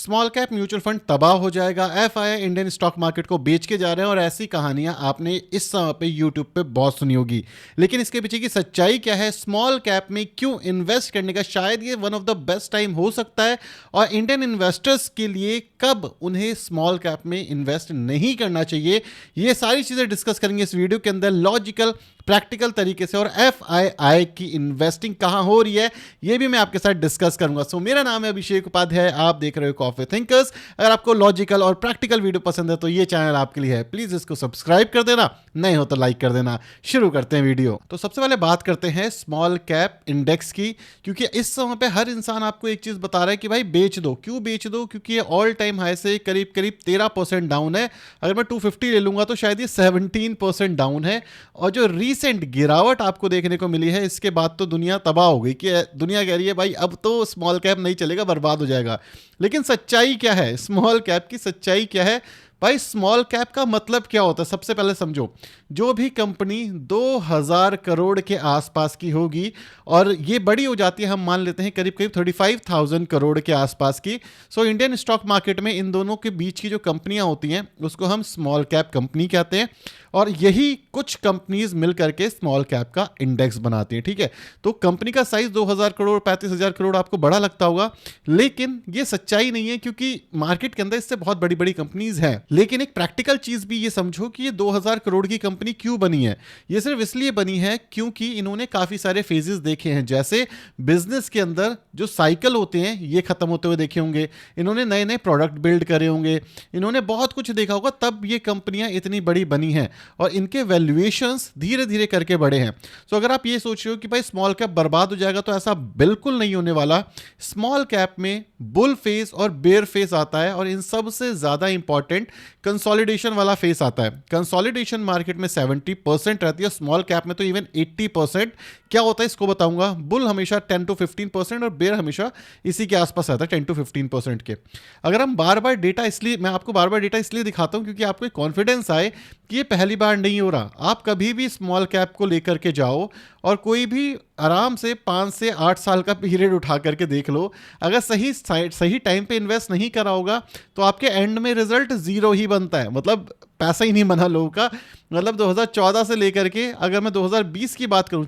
Small cap mutual fund तबाह हो जाएगा, एफआई इंडियन स्टॉक मार्केट को बेच के जा रहे हैं, और ऐसी कहानियां आपने इस समय पे यूट्यूब पे बहुत सुनी होगी। लेकिन इसके पीछे की सच्चाई क्या है, स्मॉल कैप में क्यों इन्वेस्ट करने का शायद ये one of the best time हो सकता है, और इंडियन इन्वेस्टर्स के लिए कब उन्हें स्मॉल कैप में इन्वेस्ट नहीं करना चाहिए, ये सारी चीजें डिस्कस करेंगे इस वीडियो के अंदर लॉजिकल प्रैक्टिकल तरीके से। और एफआईआई की इन्वेस्टिंग कहां हो रही है ये भी मैं आपके साथ डिस्कस करूंगा। सो मेरा नाम है अभिषेक उपाध्याय, आप देख रहे हो कॉफी थिंकर्स। अगर आपको लॉजिकल और प्रैक्टिकल वीडियो पसंद है तो ये चैनल आपके लिए है, प्लीज इसको सब्सक्राइब कर देना, नहीं हो तो लाइक कर देना। शुरू करते हैं वीडियो। तो सबसे पहले बात करते हैं स्मॉल कैप इंडेक्स की, क्योंकि इस समय पे हर इंसान आपको एक चीज बता रहा है कि भाई बेच दो। क्यों बेच दो? क्योंकि ये ऑल टाइम हाई से करीब करीब 13% डाउन है। अगर मैं 250 ले लूंगा तो शायद ये 17% डाउन है, और जो रिसेंट गिरावट आपको देखने को मिली है इसके बाद तो दुनिया तबाह हो गई कि दुनिया कह रही है भाई अब तो स्मॉल कैप नहीं चलेगा, बर्बाद हो जाएगा। लेकिन सच्चाई क्या है, स्मॉल कैप की सच्चाई क्या है? भाई स्मॉल कैप का मतलब क्या होता है सबसे पहले समझो। जो भी कंपनी 2000 करोड़ के आसपास की होगी और ये बड़ी हो जाती है, हम मान लेते हैं करीब करीब 35,000 करोड़ के आसपास की, सो इंडियन स्टॉक मार्केट में इन दोनों के बीच की जो कंपनियां होती हैं उसको हम स्मॉल कैप कंपनी कहते हैं, और यही कुछ कंपनीज मिल करके स्मॉल कैप का इंडेक्स बनाती हैं। ठीक है, तो कंपनी का साइज 2000 करोड़ 35,000 करोड़ आपको बड़ा लगता होगा, लेकिन ये सच्चाई नहीं है, क्योंकि मार्केट के अंदर इससे बहुत बड़ी बड़ी कंपनीज हैं। लेकिन एक प्रैक्टिकल चीज भी ये समझो कि ये 2000 करोड़ की कंपनी क्यों बनी है। ये सिर्फ इसलिए बनी है क्योंकि इन्होंने काफी सारे फेजेस देखे हैं। जैसे बिजनेस के अंदर जो साइकिल होते हैं ये खत्म होते हुए देखे होंगे, इन्होंने नए नए प्रोडक्ट बिल्ड करे होंगे, इन्होंने बहुत कुछ देखा होगा, तब ये कंपनियां इतनी बड़ी बनी हैं और इनके वैल्यूएशंस धीरे धीरे करके बढ़े हैं। सो अगर आप ये सोच रहे हो कि भाई स्मॉल कैप बर्बाद हो जाएगा, तो ऐसा बिल्कुल नहीं होने वाला। स्मॉल कैप में बुल फेस और बेयर फेस आता है, और इन सबसे ज्यादा इंपॉर्टेंट कंसोलिडेशन वाला फेस आता है। कंसोलिडेशन मार्केट में 70% रहती है, स्मॉल कैप में तो इवन 80%। क्या होता है इसको बताऊंगा। बुल हमेशा 10 to 15% और बेयर हमेशा इसी के आसपास रहता है 10 to 15% के। अगर हम बार बार डेटा, इसलिए मैं आपको बार बार डेटा इसलिए दिखाता हूं क्योंकि आपको एक कॉन्फिडेंस आए कि ये पहली बार नहीं हो रहा। आप कभी भी स्मॉल कैप को लेकर के जाओ और कोई भी आराम से 5 से 8 साल का पीरियड उठा करके देख लो, अगर सही टाइम पे इन्वेस्ट नहीं करा होगा तो आपके एंड में रिजल्ट जीरो ही बनता है, मतलब पैसा ही नहीं बना लोगों का। मतलब 2014 से लेकर के अगर मैं 2020 की बात करूं,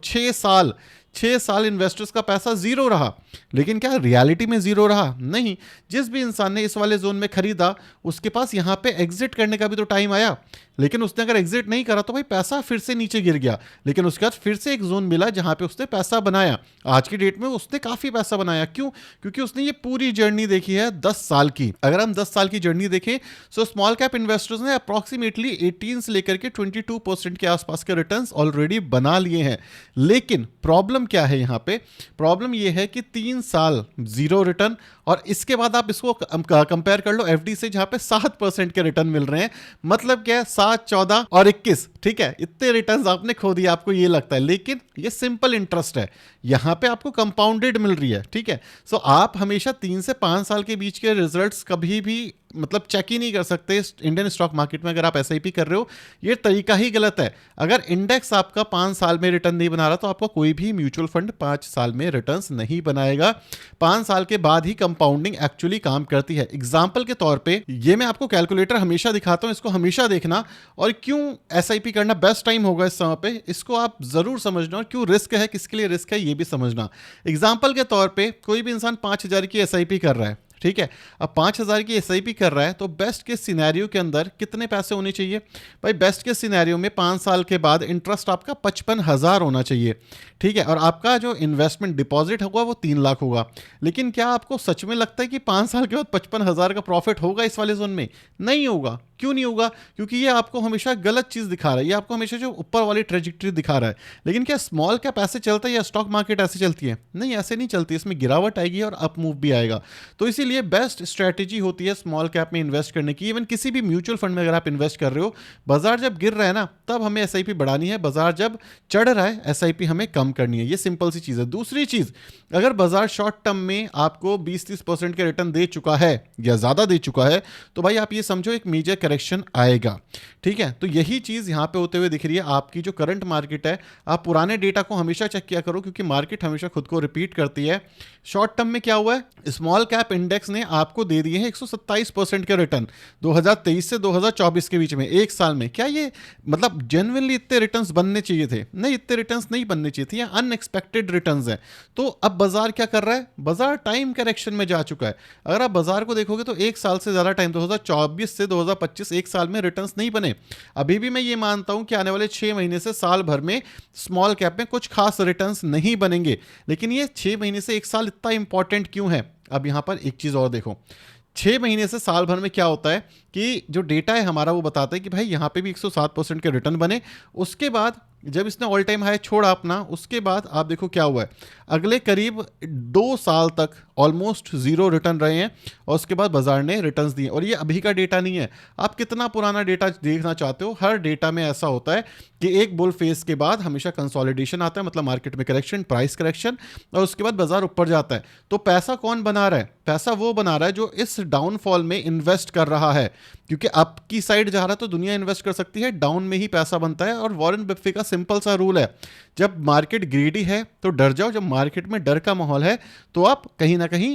6 साल इन्वेस्टर्स का पैसा जीरो रहा। लेकिन क्या रियलिटी में जीरो रहा? नहीं। जिस भी इंसान ने इस वाले जोन में खरीदा उसके पास यहां पे एग्जिट करने का भी तो टाइम आया, लेकिन उसने अगर एग्जिट नहीं करा तो भाई पैसा फिर से नीचे गिर गया। लेकिन उसके बाद फिर से एक जोन मिला जहां पे उसने पैसा बनाया। आज की डेट में उसने काफी पैसा बनाया। क्यों? क्योंकि उसने ये पूरी जर्नी देखी है 10 साल की। अगर हम 10 साल की जर्नी देखें तो स्मॉल कैप इन्वेस्टर्स ने अप्रॉक्सीमेटली 18 से लेकर के 22% के आसपास के रिटर्न्स ऑलरेडी बना लिए हैं। लेकिन प्रॉब्लम क्या है यहाँ पे? प्रॉब्लम ये है कि 3 साल जीरो रिटर्न, और इसके बाद आप इसको कंपेयर कर लो एफडी से जहां पे 7% के रिटर्न मिल रहे हैं। मतलब क्या है? 7, 14 और 21। ठीक है, इतने रिटर्न्स आपने खो दिए, आपको ये लगता है, लेकिन ये सिंपल इंटरेस्ट है, यहां पे आपको कंपाउंडेड मिल रही है। ठीक है, सो आप हमेशा 3 से 5 साल के बीच के रिजल्ट्स कभी भी मतलब चेक ही नहीं कर सकते इंडियन स्टॉक मार्केट में। अगर आप एसआईपी कर रहे हो, ये तरीका ही गलत है। अगर इंडेक्स आपका 5 साल में रिटर्न नहीं बना रहा तो आपका कोई भी म्यूचुअल फंड 5 साल में रिटर्न्स नहीं बनाएगा। 5 साल के बाद ही कंपाउंडिंग एक्चुअली काम करती है। एग्जांपल के तौर पे ये मैं आपको कैलकुलेटर हमेशा दिखाता हूं, इसको हमेशा देखना। और क्यों एसआईपी करना बेस्ट टाइम होगा इस समय पे, इसको आप जरूर समझना, और क्यों रिस्क है, किसके लिए रिस्क है, ये भी समझना। एग्जांपल के तौर पे कोई भी इंसान 5,000 की एसआईपी कर रहा है। ठीक है, अब 5,000 की एसआईपी कर रहा है तो बेस्ट के सिनेरियो के अंदर कितने पैसे होने चाहिए? भाई बेस्ट के सिनेरियो में 5 साल के बाद इंटरेस्ट आपका 55,000 होना चाहिए। ठीक है, और आपका जो इन्वेस्टमेंट डिपॉजिट होगा वो 3 लाख होगा। लेकिन क्या आपको सच में लगता है कि 5 साल के बाद 55,000 का प्रॉफिट होगा इस वाले जोन में? नहीं होगा। क्यों नहीं होगा? क्योंकि ये आपको हमेशा गलत चीज दिखा रहा है, ये आपको हमेशा जो ऊपर वाली ट्रेजेक्टरी दिखा रहा है। लेकिन क्या स्मॉल कैप ऐसे चलता है या स्टॉक मार्केट ऐसे चलती है? नहीं, ऐसे नहीं चलती। इसमें गिरावट आएगी और अप मूव भी आएगा। तो इसीलिए बेस्ट स्ट्रेटेजी होती है स्मॉल कैप में इन्वेस्ट करने की। इवन किसी भी म्यूचुअल फंड में अगर आप इन्वेस्ट कर रहे हो, बाजार जब गिर रहा है ना तब हमें एसआईपी बढ़ानी है, बाजार जब चढ़ रहा है एसआईपी हमें कम करनी है। ये सिंपल सी चीज है। दूसरी चीज, अगर बाजार शॉर्ट टर्म में आपको 20-30% के रिटर्न दे चुका है या ज्यादा दे चुका है, तो भाई आप ये समझो एक मेजर करेक्शन आएगा। ठीक है, तो यही चीज़ यहाँ पे होते हुए दिख रही है। आपकी जो करंट मार्केट है, आप पुराने डेटा को हमेशा चेक किया करो, क्योंकि मार्केट हमेशा खुद को रिपीट करती है। शॉर्ट टर्म में क्या हुआ है, स्मॉल कैप इंडेक्स ने आपको दे दिए हैं 127% के रिटर्न 2023 से 2024 के बीच में, एक साल में। क्या ये मतलब जेन्युइनली इतने रिटर्न्स बनने चाहिए थे? नहीं, इतने रिटर्न्स नहीं बनने चाहिए थे, ये अनएक्सपेक्टेड रिटर्न्स हैं। तो अब बाजार क्या कर रहा है, बाजार टाइम करेक्शन में जा चुका है। अगर आप बाजार को देखोगे तो एक साल से ज़्यादा टाइम, 2024 से 2025 एक साल में रिटर्न्स नहीं बने। अभी भी मैं ये मानता हूं कि आने वाले 6 महीने से साल भर में स्मॉल कैप में कुछ खास रिटर्न्स नहीं बनेंगे, लेकिन ये 6 महीने से एक साल इतना इंपॉर्टेंट क्यों है? अब यहां पर एक चीज़ और देखो, 6 महीने से साल भर में क्या होता है कि जो डेटा है हमारा वो बताता है कि भाई यहाँ पे भी 107% के रिटर्न बने। उसके बाद जब इसने ऑल टाइम हाई छोड़ा अपना, उसके बाद आप देखो क्या हुआ है, अगले करीब 2 साल तक ऑलमोस्ट जीरो रिटर्न रहे हैं, और उसके बाद बाजार ने रिटर्न्स दिए। और ये अभी का डेटा नहीं है, आप कितना पुराना डेटा देखना चाहते हो, हर डेटा में ऐसा होता है कि एक बुल फेज के बाद हमेशा कंसोलिडेशन आता है, मतलब मार्केट में करेक्शन, प्राइस करेक्शन, और उसके बाद बाजार ऊपर जाता है। तो पैसा कौन बना रहा है? पैसा वो बना रहा है जो इस डाउनफॉल में इन्वेस्ट कर रहा है, क्योंकि अप की साइड जा रहा है तो दुनिया इन्वेस्ट कर सकती है, डाउन में ही पैसा बनता है। और वॉरेन बफे का सिंपल सा रूल है, जब मार्केट ग्रीडी है तो डर जाओ, जब मार्केट में डर का माहौल है तो आप कहीं ना कहीं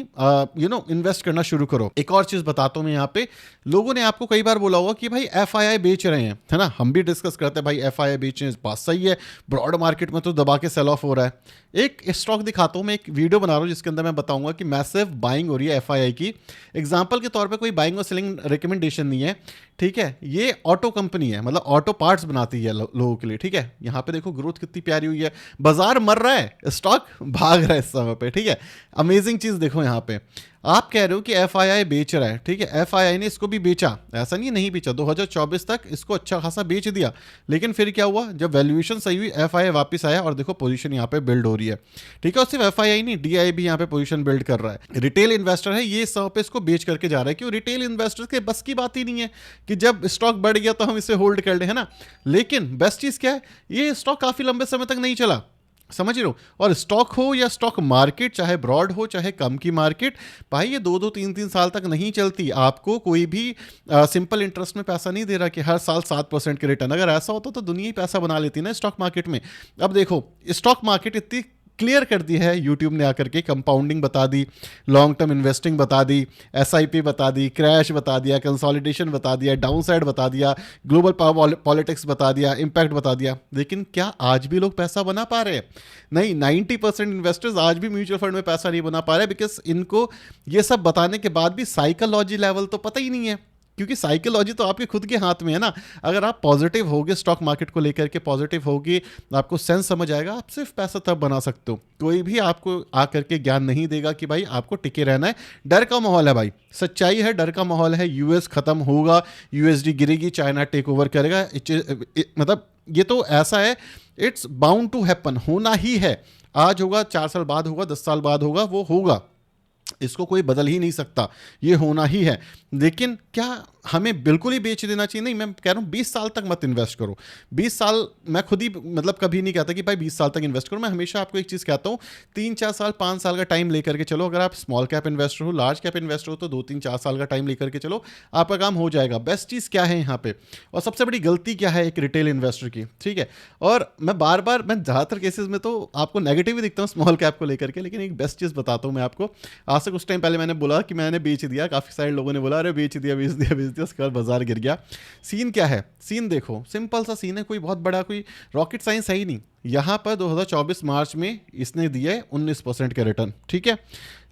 इन्वेस्ट करना शुरू करो। एक और चीज बताता हूं मैं, यहाँ पे लोगों ने आपको कई बार बोला होगा कि भाई एफआईआई बेच रहे हैं, है ना, हम भी डिस्कस करते हैं भाई एफआईआई बेचने बात सही है, ब्रॉड मार्केट में तो दबा के सेल ऑफ हो रहा है। एक स्टॉक दिखाता हूं मैं, एक वीडियो बना रहा हूं जिसके अंदर मैं बताऊंगा कि मैसिव बाइंग हो रही है एफआईआई की। एग्जांपल के तौर पे कोई बाइंग और सेलिंग रिकमेंडेशन नहीं है, ठीक है, ये ऑटो कंपनी है, मतलब ऑटो पार्ट्स बनाती है लोगों के लिए। ठीक है, यहाँ पे देखो ग्रोथ कितनी प्यारी हुई है, बाजार मर रहा है, स्टॉक भाग रहा है इस समय पे। ठीक है, अमेजिंग चीज देखो यहाँ पे, आप कह रहे हो कि एफआईआई बेच रहा है, ठीक है, एफआईआई ने इसको भी बेचा, ऐसा नहीं बेचा, 2024 तक इसको अच्छा खासा बेच दिया, लेकिन फिर क्या हुआ, जब वैल्यूएशन सही हुई एफआईआई वापस आया और देखो पोजीशन यहाँ पे बिल्ड हो रही है। ठीक है, और सिर्फ एफआईआई नहीं, डीआई भी यहाँ पे पोजीशन बिल्ड कर रहा है। रिटेल इन्वेस्टर है, ये सब पे इसको बेच करके जा रहा है, क्यों? रिटेल इन्वेस्टर्स के बस की बात ही नहीं है कि जब स्टॉक बढ़ गया तो हम इसे होल्ड कर लें, है ना। लेकिन बेस्ट चीज क्या है, ये स्टॉक काफी लंबे समय तक नहीं चला, समझ रहे हो। और स्टॉक हो या स्टॉक मार्केट, चाहे ब्रॉड हो चाहे कम की मार्केट, भाई ये 2-3 साल तक नहीं चलती। आपको कोई भी सिंपल इंटरेस्ट में पैसा नहीं दे रहा कि हर साल 7% के रिटर्न। अगर ऐसा होता तो दुनिया ही पैसा बना लेती ना स्टॉक मार्केट में। अब देखो स्टॉक मार्केट इतनी क्लियर कर दी है यूट्यूब ने आकर के, कंपाउंडिंग बता दी, लॉन्ग टर्म इन्वेस्टिंग बता दी, एसआईपी बता दी, क्रैश बता दिया, कंसोलिडेशन बता दिया, डाउन साइड बता दिया, ग्लोबल पॉलिटिक्स बता दिया, इम्पैक्ट बता दिया। लेकिन क्या आज भी लोग पैसा बना पा रहे हैं? नहीं, 90% इन्वेस्टर्स आज भी म्यूचुअल फंड में पैसा नहीं बना पा रहे, बिकॉज इनको ये सब बताने के बाद भी साइकोलॉजी लेवल तो पता ही नहीं है, क्योंकि साइकोलॉजी तो आपके खुद के हाथ में है ना। अगर आप पॉजिटिव होगे स्टॉक मार्केट को लेकर के, पॉजिटिव होगी, आपको सेंस समझ आएगा, आप सिर्फ पैसा तब बना सकते हो। कोई भी आपको आकर के ज्ञान नहीं देगा कि भाई आपको टिके रहना है। डर का माहौल है भाई, सच्चाई है, डर का माहौल है। यूएस खत्म होगा, यूएसडी गिरेगी, चाइना टेक ओवर करेगा, मतलब ये तो ऐसा है, इट्स बाउंड टू हैपन, होना ही है। आज होगा, 4 साल बाद होगा, 10 साल बाद होगा, वो होगा, इसको कोई बदल ही नहीं सकता, ये होना ही है। लेकिन क्या हमें बिल्कुल ही बेच देना चाहिए? नहीं, मैं कह रहा हूँ 20 साल तक मत इन्वेस्ट करो। 20 साल मैं खुद ही मतलब कभी नहीं कहता कि भाई 20 साल तक इन्वेस्ट करो। मैं हमेशा आपको एक चीज़ कहता हूँ, 3-4 साल 5 साल का टाइम लेकर के चलो। अगर आप स्मॉल कैप इन्वेस्टर हो, लार्ज कैप इन्वेस्टर हो, तो 2-3-4 साल का टाइम लेकर के चलो, आपका काम हो जाएगा। बेस्ट चीज़ क्या है यहाँ पे, और सबसे बड़ी गलती क्या है एक रिटेल इन्वेस्टर की? ठीक है, और मैं बार बार, मैं ज़्यादातर केसेस में तो आपको नेगेटिव ही दिखता हूँ स्मॉल कैप को लेकर के, लेकिन एक बेस्ट चीज़ बताता हूँ मैं आपको। आज से कुछ टाइम पहले मैंने बोला कि मैंने बेच दिया, काफ़ी सारे लोगों ने बोला अरे बेच दिया, उसके बाद बाजार गिर गया। सीन क्या है? सीन देखो, सिंपल सा सीन है, कोई बहुत बड़ा कोई रॉकेट साइंस है ही नहीं। यहाँ पर 2024 मार्च में इसने दिए 19% के रिटर्न, ठीक है,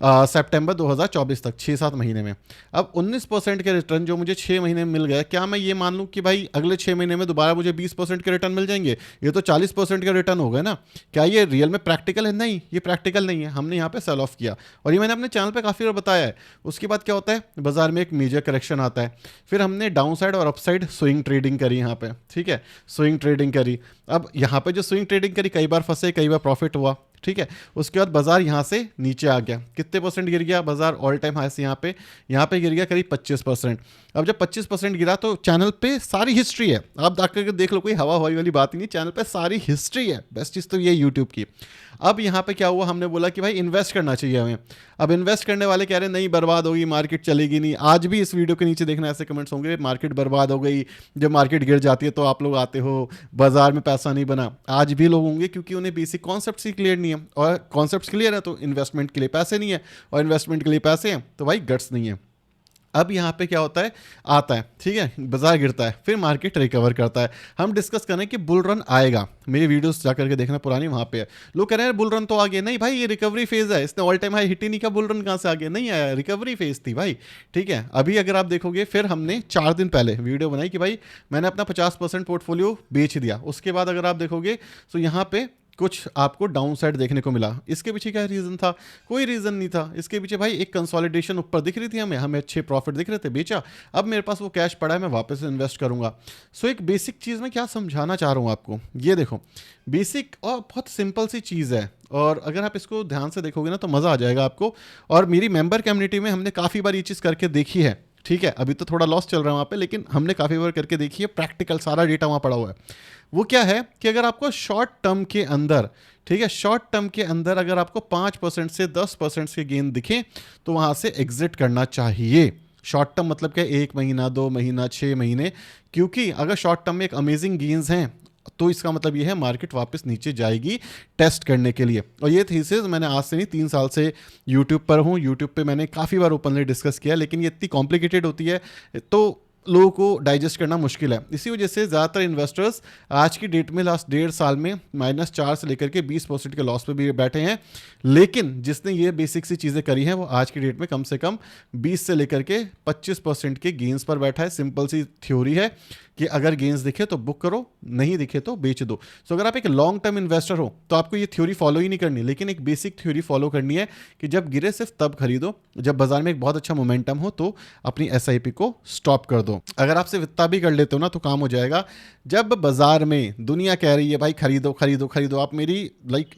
सितंबर 2024 तक 6-7 महीने में। अब 19% के रिटर्न जो मुझे 6 महीने में मिल गया, क्या मैं ये मान लूँ कि भाई अगले 6 महीने में दोबारा मुझे 20% के रिटर्न मिल जाएंगे? ये तो 40% के रिटर्न हो गए ना। क्या ये रियल में प्रैक्टिकल है? नहीं, ये प्रैक्टिकल नहीं है। हमने यहाँ पे सेल ऑफ किया, और ये मैंने अपने चैनल पे काफ़ी बार बताया है। उसके बाद क्या होता है, बाजार में एक मेजर करेक्शन आता है, फिर हमने डाउन साइड और अपसाइड स्विंग ट्रेडिंग करी यहाँ पे, ठीक है, स्विंग ट्रेडिंग करी। अब यहाँ पे जो स्विंग ट्रेडिंग करी, कई बार फंसे, कई बार प्रॉफिट हुआ, ठीक है। उसके बाद बाजार यहाँ से नीचे आ गया, कितने परसेंट गिर गया बाजार, ऑल टाइम हाई से यहाँ पे गिर गया करीब 25%। अब जब 25% गिरा तो चैनल पे सारी हिस्ट्री है, आप जाकर देख लो, कोई हवा हवाई वाली बात ही नहीं, चैनल पे सारी हिस्ट्री है। बेस्ट चीज़ तो ये यूट्यूब की। अब यहाँ पे क्या हुआ, हमने बोला कि भाई इन्वेस्ट करना चाहिए हमें। अब इन्वेस्ट करने वाले कह रहे हैं नहीं बर्बाद होगी, मार्केट चलेगी नहीं। आज भी इस वीडियो के नीचे देखना ऐसे कमेंट्स होंगे, मार्केट बर्बाद हो गई, जब मार्केट गिर जाती है तो आप लोग आते हो, बाजार में पैसा नहीं बना। आज भी लोग होंगे, क्योंकि उन्हें बेसिक कॉन्सेप्ट्स ही क्लियर नहीं है, और कॉन्सेप्ट्स क्लियर है तो इन्वेस्टमेंट के लिए पैसे नहीं है, और इन्वेस्टमेंट के लिए पैसे हैं तो भाई गट्स नहीं है। अब यहाँ पे क्या होता है, आता है, ठीक है, बाजार गिरता है, फिर मार्केट रिकवर करता है। हम डिस्कस करें कि बुल रन आएगा, मेरी वीडियोस जाकर के देखना पुरानी, वहाँ पे है। लोग कह रहे हैं बुल रन तो आ गया, नहीं भाई ये रिकवरी फेज है, इसने ऑल टाइम हाई हिट ही नहीं किया, बुल रन कहाँ से आ गया, नहीं आया, रिकवरी फेज थी भाई, ठीक है। अभी अगर आप देखोगे, फिर हमने 4 दिन पहले वीडियो बनाई कि भाई मैंने अपना 50% पोर्टफोलियो बेच दिया। उसके बाद अगर आप देखोगे तो यहाँ पे कुछ आपको डाउन साइड देखने को मिला। इसके पीछे क्या रीज़न था, कोई रीज़न नहीं था। इसके पीछे भाई एक कंसोलिडेशन ऊपर दिख रही थी, हमें अच्छे प्रॉफिट दिख रहे थे, बेचा, अब मेरे पास वो कैश पड़ा है, मैं वापस इन्वेस्ट करूंगा। सो एक बेसिक चीज़ मैं क्या समझाना चाह रहा हूँ आपको, ये देखो, बेसिक और बहुत सिंपल सी चीज़ है, और अगर आप इसको ध्यान से देखोगे ना तो मज़ा आ जाएगा आपको। और मेरी मेंबर कम्युनिटी में हमने काफ़ी बार ये चीज़ करके देखी है, ठीक है। अभी तो थोड़ा लॉस चल रहा है वहाँ पे, लेकिन हमने काफ़ी बार करके देखी है, प्रैक्टिकल सारा डेटा वहाँ पड़ा हुआ है। वो क्या है कि अगर आपको शॉर्ट टर्म के अंदर, ठीक है, शॉर्ट टर्म के अंदर अगर आपको 5% से 10% के गेन दिखे तो वहाँ से एग्जिट करना चाहिए। शॉर्ट टर्म मतलब क्या, 1 महीना, 2 महीना, 6 महीने, क्योंकि अगर शॉर्ट टर्म में एक अमेजिंग गेन्स हैं तो इसका मतलब ये है मार्केट वापस नीचे जाएगी टेस्ट करने के लिए। और ये थीसिस मैंने आज से नहीं 3 साल से यूट्यूब पर हूँ, यूट्यूब पे मैंने काफ़ी बार ओपनली डिस्कस किया, लेकिन ये इतनी कॉम्प्लिकेटेड होती है तो लोगों को डाइजेस्ट करना मुश्किल है। इसी वजह से ज़्यादातर इन्वेस्टर्स आज की डेट में लास्ट 1.5 साल में -4 से लेकर के 20% के लॉस पे भी बैठे हैं। लेकिन जिसने ये बेसिक सी चीज़ें करी हैं वो आज की डेट में कम से कम 20 से लेकर के 25% के गेंस पर बैठा है। सिंपल सी थ्योरी है कि अगर गेंस दिखे तो बुक करो, नहीं दिखे तो बेच दो। सो अगर आप एक लॉन्ग टर्म इन्वेस्टर हो तो आपको ये थ्योरी फॉलो ही नहीं करनी, लेकिन एक बेसिक थ्योरी फॉलो करनी है कि जब गिरे सिर्फ तब खरीदो, जब बाजार में एक बहुत अच्छा मोमेंटम हो तो अपनी SIP को स्टॉप कर दो। अगर आप सिर्फ इतना भी कर लेते हो ना तो काम हो जाएगा। जब बाजार में दुनिया कह रही है भाई खरीदो खरीदो खरीदो, आप मेरी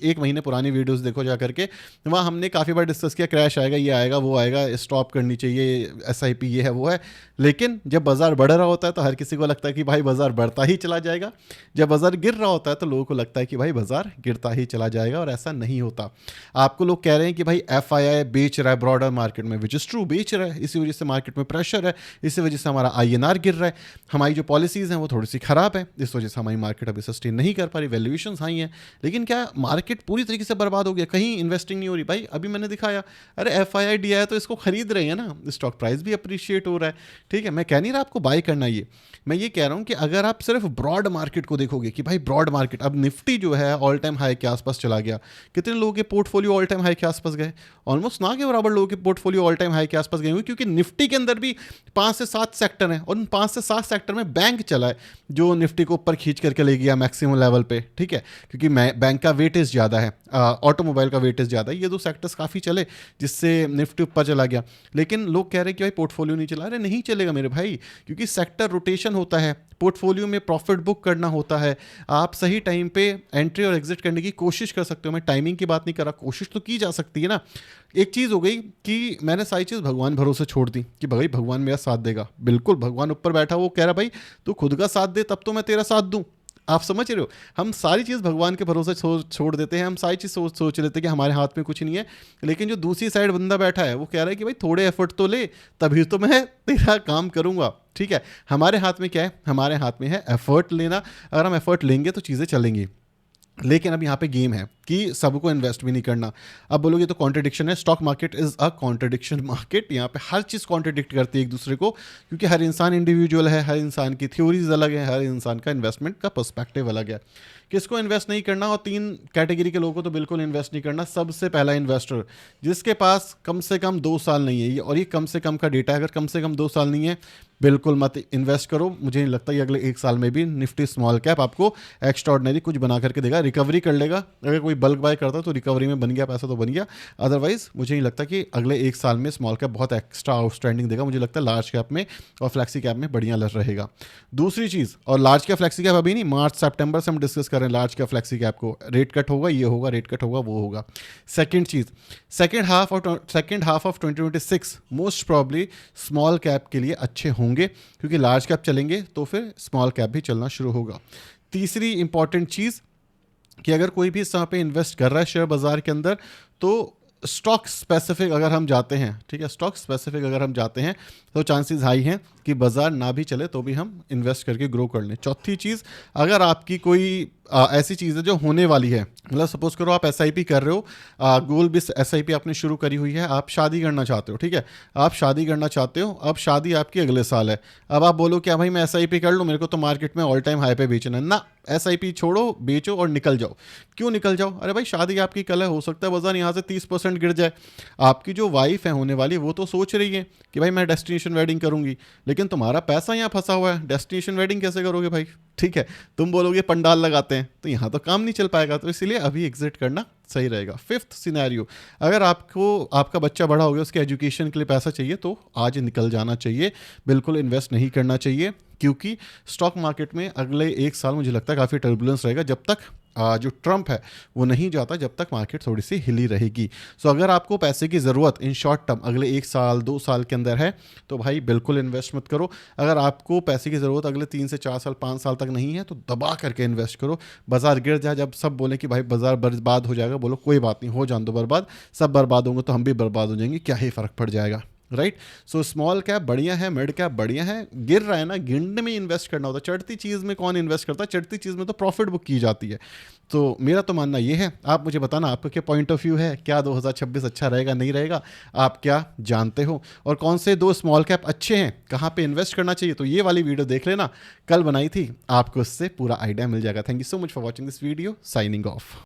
1 महीने पुरानी वीडियोस देखो जा करके, वहाँ हमने काफ़ी बार डिस्कस किया क्रैश आएगा, ये आएगा, वो आएगा, स्टॉप करनी चाहिए, SIP ये है वो है। लेकिन जब बाजार बढ़ रहा होता है तो हर किसी को लगता है कि भाई बाजार बढ़ता ही चला जाएगा, जब बाजार गिर रहा होता है तो लोगों को लगता है कि भाई बाजार गिरता ही चला जाएगा, और ऐसा नहीं होता। आपको लोग कह रहे हैं कि भाई FII बेच रहा है ब्रॉडर मार्केट में, विच इज़ ट्रू, बेच रहा है, इसी वजह से मार्केट में प्रेशर है, इसी वजह से हमारा INR गिर रहा है, हमारी जो पॉलिसीज़ हैं वो थोड़ी सी ख़राब है, इस वजह से हमारी मार्केट अभी सस्टेन नहीं कर पा रही, वैल्यूएशन हाई हैं। लेकिन क्या मार्केट पूरी तरीके से बर्बाद हो गया, कहीं इन्वेस्टिंग नहीं हो रही? भाई अभी मैंने दिखाया, अरे FII दिया है तो इसको खरीद रहे हैं ना, स्टॉक प्राइस भी अप्रिशिएट हो रहा है, ठीक है। मैं कह नहीं रहा आपको बाय करना, ये मैं ये कह रहा हूँ कि अगर आप सिर्फ ब्रॉड मार्केट को देखोगे कि भाई ब्रॉड मार्केट, अब निफ्टी जो है ऑल टाइम हाई के आसपास चला गया, कितने लोगों के पोर्टफोलियो ऑल टाइम हाई के आसपास गए? ऑलमोस्ट ना के बराबर लोगों के पोर्टफोलियो ऑल टाइम हाई के आसपास गए हुए, क्योंकि निफ्टी के अंदर भी 5 से 7 सेक्टर हैं, और उन 5 से 7 सेक्टर में बैंक चला है जो निफ्टी को ऊपर खींच करके ले गया मैक्सिमम लेवल पे, ठीक है, क्योंकि बैंक का वेटेज ज़्यादा है, ऑटोमोबाइल का वेटेज ज़्यादा है, ये 2 सेक्टर्स काफ़ी चले जिससे निफ्टी ऊपर चला गया। लेकिन लोग कह रहे हैं कि भाई पोर्टफोलियो नहीं चला, अरे नहीं चलेगा मेरे भाई, क्योंकि सेक्टर रोटेशन होता है, पोर्टफोलियो में प्रॉफिट बुक करना होता है, आप सही टाइम पे एंट्री और एग्जिट करने की कोशिश कर सकते हो। मैं टाइमिंग की बात नहीं कर रहा, कोशिश तो की जा सकती है ना। एक चीज़ हो गई कि मैंने सारी चीज़ भगवान भरोसे छोड़ दी कि भाई भगवान मेरा साथ देगा, बिल्कुल भगवान ऊपर बैठा, वो कह रहा भाई तू खुद का साथ दे तब तो मैं तेरा साथ दूँ। आप समझ रहे हो, हम सारी चीज़ भगवान के भरोसे छोड़ देते हैं, हम सारी चीज़ सोच लेते हैं कि हमारे हाथ में कुछ नहीं है। लेकिन जो दूसरी साइड बंदा बैठा है वो कह रहा है कि भाई थोड़े एफर्ट तो ले, तभी तो मैं तेरा काम करूँगा, ठीक है। हमारे हाथ में क्या है, हमारे हाथ में है एफर्ट लेना। अगर हम एफर्ट लेंगे तो चीज़ें चलेंगी। लेकिन अब यहाँ पे गेम है कि सबको इन्वेस्ट भी नहीं करना। अब बोलोगे तो कॉन्ट्रडिक्शन है, stock market is a contradiction market. यहाँ पे हर चीज़ कॉन्ट्रडिक्ट करती है एक दूसरे को, क्योंकि हर इंसान इंडिविजुअल है, हर इंसान की थ्योरीज अलग है, हर इंसान का इन्वेस्टमेंट का पर्सपेक्टिव अलग है। किसको इन्वेस्ट नहीं करना, और 3 कैटेगरी के लोगों को तो बिल्कुल इन्वेस्ट नहीं करना। सबसे पहला इन्वेस्टर जिसके पास कम से कम 2 साल नहीं है, और ये कम से कम का डेटा है, अगर कम से कम 2 साल नहीं है बिल्कुल मत इन्वेस्ट करो। मुझे नहीं लगता कि अगले एक साल में भी निफ्टी स्मॉल कैप आपको एक्स्ट्रा ऑर्डिनरी कुछ बना करके देगा। रिकवरी कर लेगा, अगर कोई बल्क बाय करता है तो रिकवरी में बन गया पैसा तो बन गया, अदरवाइज मुझे नहीं लगता कि अगले एक साल में स्मॉल कैप बहुत एक्स्ट्रा आउटस्टैंडिंग देगा। मुझे लगता है लार्ज कैप में और फ्लैक्सी कैप में बढ़िया लग रहेगा। दूसरी चीज़, और लार्ज कैप फ्लैक्सी कैप अभी नहीं, मार्च सितंबर से हम डिस्कस कर रहे हैं लार्ज कैप फ्लैक्सी कैप को। रेट कट होगा, ये होगा, रेट कट होगा, वो होगा। Second cheese, second half of 2026 most probably small cap के लिए अच्छे होंगे, क्योंकि लार्ज कैप चलेंगे तो फिर स्मॉल कैप भी चलना शुरू होगा। तीसरी इंपॉर्टेंट चीज़ कि अगर कोई भी इस समय पे इन्वेस्ट कर रहा है शेयर बाजार के अंदर, तो स्टॉक स्पेसिफिक अगर हम जाते हैं, ठीक है, स्टॉक स्पेसिफिक अगर हम जाते हैं तो चांसेस हाई हैं कि बाजार ना भी चले तो भी हम इन्वेस्ट करके ग्रो कर लें। चौथी चीज़, अगर आपकी कोई ऐसी चीज़ है जो होने वाली है, मतलब सपोज करो आप एसआईपी कर रहे हो, गोल बेस एसआईपी आपने शुरू करी हुई है, आप शादी करना चाहते हो, ठीक है, आप शादी करना चाहते हो, अब शादी आपकी अगले साल है। अब आप बोलो क्या भाई मैं एसआईपी कर लूँ, मेरे को तो मार्केट में ऑल टाइम हाई पे बेचना है ना, एसआईपी छोड़ो, बेचो और निकल जाओ। क्यों निकल जाओ? अरे भाई शादी आपकी कल है, हो सकता है बाजार यहाँ से 30% गिर जाए। आपकी जो वाइफ है होने वाली, वो तो सोच रही है कि भाई मैं डेस्टिनेशन वेडिंग करूंगी, लेकिन तुम्हारा पैसा यहाँ फंसा हुआ है, डेस्टिनेशन वेडिंग कैसे करोगे भाई? ठीक है, तुम बोलोगे पंडाल लगाते हैं, तो यहाँ तो काम नहीं चल पाएगा, तो इसलिए अभी एग्जिट करना सही रहेगा। फिफ्थ सिनेरियो, अगर आपको आपका बच्चा बड़ा हो गया, उसके एजुकेशन के लिए पैसा चाहिए, तो आज निकल जाना चाहिए, बिल्कुल इन्वेस्ट नहीं करना चाहिए, क्योंकि स्टॉक मार्केट में अगले एक साल मुझे लगता है काफ़ी टर्बुलेंस रहेगा, जब तक जो ट्रम्प है वो नहीं जाता, जब तक मार्केट थोड़ी सी हिली रहेगी। सो अगर आपको पैसे की ज़रूरत इन शॉर्ट टर्म अगले एक साल 2 साल के अंदर है, तो भाई बिल्कुल इन्वेस्ट मत करो। अगर आपको पैसे की ज़रूरत अगले 3 से 4 साल 5 साल तक नहीं है, तो दबा करके इन्वेस्ट करो। बाजार गिर जाए, जब सब बोले कि भाई बाजार बर्बाद हो जाएगा, बोलो कोई बात नहीं, हो जान दो बर्बाद, सब बर्बाद होंगे तो हम भी बर्बाद हो जाएंगे, क्या ही फ़र्क पड़ जाएगा, राइट। सो स्मॉल कैप बढ़िया है, मिड कैप बढ़िया है, गिर रहा है ना, गिरने में इन्वेस्ट करना होता है, चढ़ती चीज़ में कौन इन्वेस्ट करता है? चढ़ती चीज़ में तो प्रॉफिट बुक की जाती है। तो मेरा तो मानना ये है, आप मुझे बताना आपका क्या पॉइंट ऑफ व्यू है, क्या 2026 अच्छा रहेगा नहीं रहेगा, आप क्या जानते हो, और कौन से 2 स्मॉल कैप अच्छे हैं, कहाँ पे इन्वेस्ट करना चाहिए? तो ये वाली वीडियो देख लेना, कल बनाई थी, आपको उससे पूरा आइडिया मिल जाएगा। Thank you so much for watching this video, signing off.